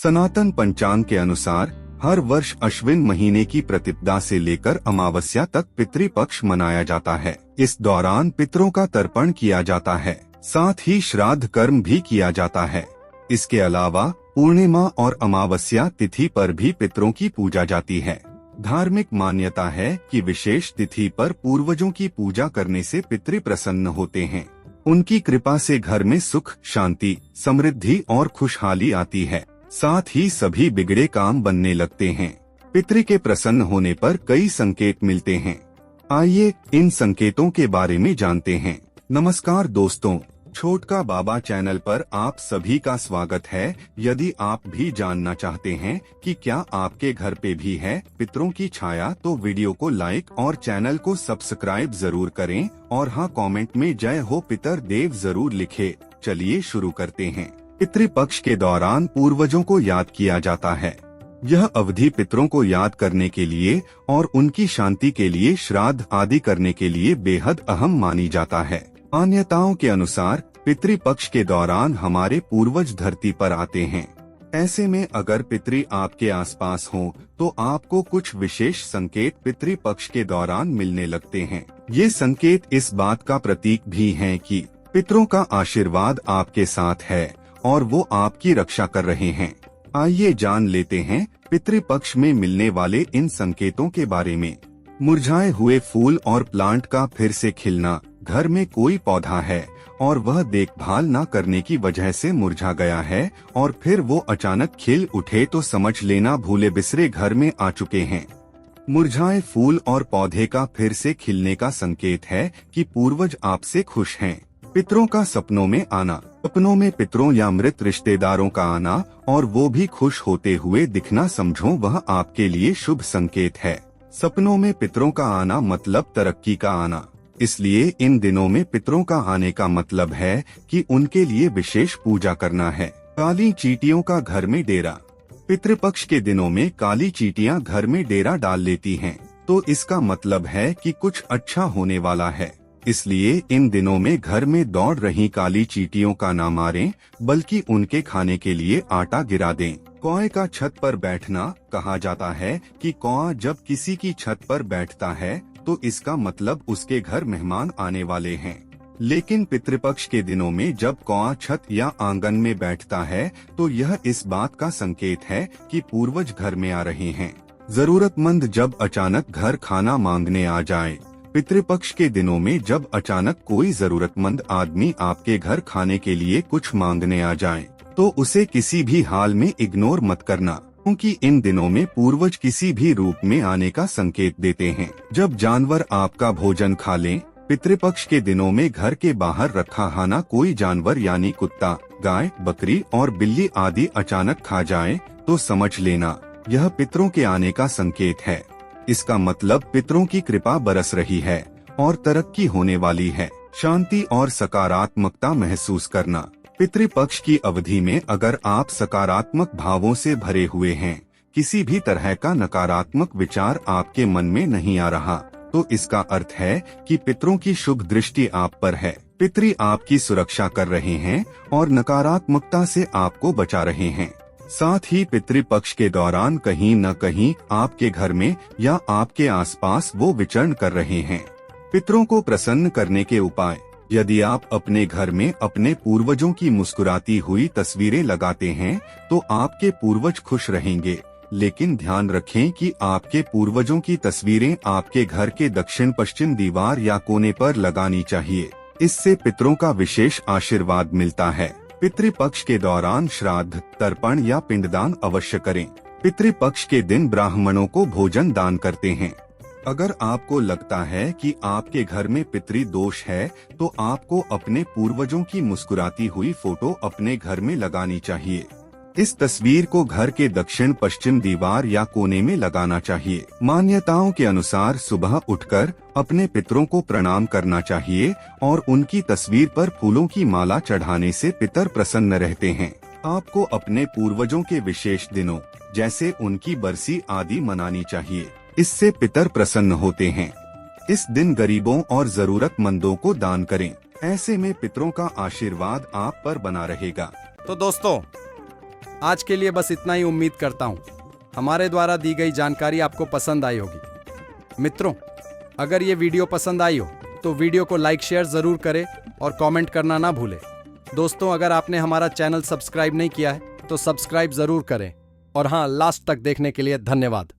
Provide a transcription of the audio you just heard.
सनातन पंचांग के अनुसार हर वर्ष अश्विन महीने की प्रतिपदा से लेकर अमावस्या तक पितृपक्ष मनाया जाता है। इस दौरान पितरों का तर्पण किया जाता है, साथ ही श्राद्ध कर्म भी किया जाता है। इसके अलावा पूर्णिमा और अमावस्या तिथि पर भी पितरों की पूजा जाती है। धार्मिक मान्यता है कि विशेष तिथि पर पूर्वजों की पूजा करने से पितृ प्रसन्न होते हैं। उनकी कृपा से घर में सुख, शांति, समृद्धि और खुशहाली आती है। साथ ही सभी बिगड़े काम बनने लगते हैं। पितृ के प्रसन्न होने पर कई संकेत मिलते हैं। आइए इन संकेतों के बारे में जानते हैं। नमस्कार दोस्तों, छोटका बाबा चैनल पर आप सभी का स्वागत है। यदि आप भी जानना चाहते हैं कि क्या आपके घर पे भी है पितरों की छाया, तो वीडियो को लाइक और चैनल को सब्सक्राइब जरूर करें और हाँ, कमेंट में जय हो पितर देव जरूर लिखे। चलिए शुरू करते हैं। पितृपक्ष के दौरान पूर्वजों को याद किया जाता है। यह अवधि पितरों को याद करने के लिए और उनकी शांति के लिए श्राद्ध आदि करने के लिए बेहद अहम मानी जाता है। मान्यताओं के अनुसार पितृपक्ष के दौरान हमारे पूर्वज धरती पर आते हैं। ऐसे में अगर पितृ आपके आसपास हो तो आपको कुछ विशेष संकेत पितृपक्ष के दौरान मिलने लगते हैं। ये संकेत इस बात का प्रतीक भी हैं कि पितरों का आशीर्वाद आपके साथ है और वो आपकी रक्षा कर रहे हैं। आइए जान लेते हैं पितृपक्ष में मिलने वाले इन संकेतों के बारे में। मुरझाए हुए फूल और प्लांट का फिर से खिलना। घर में कोई पौधा है और वह देखभाल न करने की वजह से मुरझा गया है और फिर वो अचानक खिल उठे तो समझ लेना भूले बिसरे घर में आ चुके हैं। मुरझाए फूल और पौधे का फिर से खिलने का संकेत है कि पूर्वज आपसे खुश हैं। पितरों का सपनों में आना। सपनों में पितरों या मृत रिश्तेदारों का आना और वो भी खुश होते हुए दिखना, समझो वह आपके लिए शुभ संकेत है। सपनों में पितरों का आना मतलब तरक्की का आना। इसलिए इन दिनों में पितरों का आने का मतलब है कि उनके लिए विशेष पूजा करना है। काली चींटियों का घर में डेरा। पितृपक्ष के दिनों में काली चींटियां घर में डेरा डाल लेती हैं, तो इसका मतलब है कि कुछ अच्छा होने वाला है। इसलिए इन दिनों में घर में दौड़ रही काली चींटियों का ना मारें, बल्कि उनके खाने के लिए आटा गिरा दें। कौए का छत पर बैठना। कहा जाता है कि कौआ जब किसी की छत पर बैठता है तो इसका मतलब उसके घर मेहमान आने वाले हैं। लेकिन पितृपक्ष के दिनों में जब कौआ छत या आंगन में बैठता है तो यह इस बात का संकेत है कि पूर्वज घर में आ रहे हैं। जरूरतमंद जब अचानक घर खाना मांगने आ जाए। पितृपक्ष के दिनों में जब अचानक कोई जरूरतमंद आदमी आपके घर खाने के लिए कुछ मांगने आ जाए तो उसे किसी भी हाल में इग्नोर मत करना, क्योंकि इन दिनों में पूर्वज किसी भी रूप में आने का संकेत देते हैं। जब जानवर आपका भोजन खा लें। पितृपक्ष के दिनों में घर के बाहर रखा खाना कोई जानवर यानी कुत्ता, गाय, बकरी और बिल्ली आदि अचानक खा जाए तो समझ लेना यह पितरों के आने का संकेत है। इसका मतलब पितरों की कृपा बरस रही है और तरक्की होने वाली है। शांति और सकारात्मकता महसूस करना। पितृपक्ष की अवधि में अगर आप सकारात्मक भावों से भरे हुए हैं, किसी भी तरह का नकारात्मक विचार आपके मन में नहीं आ रहा, तो इसका अर्थ है कि पितरों की शुभ दृष्टि आप पर है। पितृ आपकी सुरक्षा कर रहे हैं और नकारात्मकता से आपको बचा रहे हैं। साथ ही पितृपक्ष के दौरान कहीं न कहीं आपके घर में या आपके आसपास वो विचरण कर रहे हैं। पितरों को प्रसन्न करने के उपाय। यदि आप अपने घर में अपने पूर्वजों की मुस्कुराती हुई तस्वीरें लगाते हैं तो आपके पूर्वज खुश रहेंगे। लेकिन ध्यान रखें कि आपके पूर्वजों की तस्वीरें आपके घर के दक्षिण पश्चिम दीवार या कोने पर लगानी चाहिए। इससे पितरों का विशेष आशीर्वाद मिलता है। पितृपक्ष के दौरान श्राद्ध, तर्पण या पिंडदान अवश्य करें। पितृपक्ष के दिन ब्राह्मणों को भोजन दान करते हैं। अगर आपको लगता है कि आपके घर में पितृ दोष है तो आपको अपने पूर्वजों की मुस्कुराती हुई फोटो अपने घर में लगानी चाहिए। इस तस्वीर को घर के दक्षिण पश्चिम दीवार या कोने में लगाना चाहिए। मान्यताओं के अनुसार सुबह उठकर अपने पितरों को प्रणाम करना चाहिए और उनकी तस्वीर पर फूलों की माला चढ़ाने से पितर प्रसन्न रहते हैं। आपको अपने पूर्वजों के विशेष दिनों जैसे उनकी बरसी आदि मनानी चाहिए। इससे पितर प्रसन्न होते हैं। इस दिन गरीबों और जरूरतमंदों को दान करें। ऐसे में पितरों का आशीर्वाद आप पर बना रहेगा। तो दोस्तों, आज के लिए बस इतना ही। उम्मीद करता हूँ हमारे द्वारा दी गई जानकारी आपको पसंद आई होगी। मित्रों, अगर ये वीडियो पसंद आई हो तो वीडियो को लाइक शेयर जरूर करें और कमेंट करना ना भूलें। दोस्तों, अगर आपने हमारा चैनल सब्सक्राइब नहीं किया है तो सब्सक्राइब जरूर करें। और हाँ, लास्ट तक देखने के लिए धन्यवाद।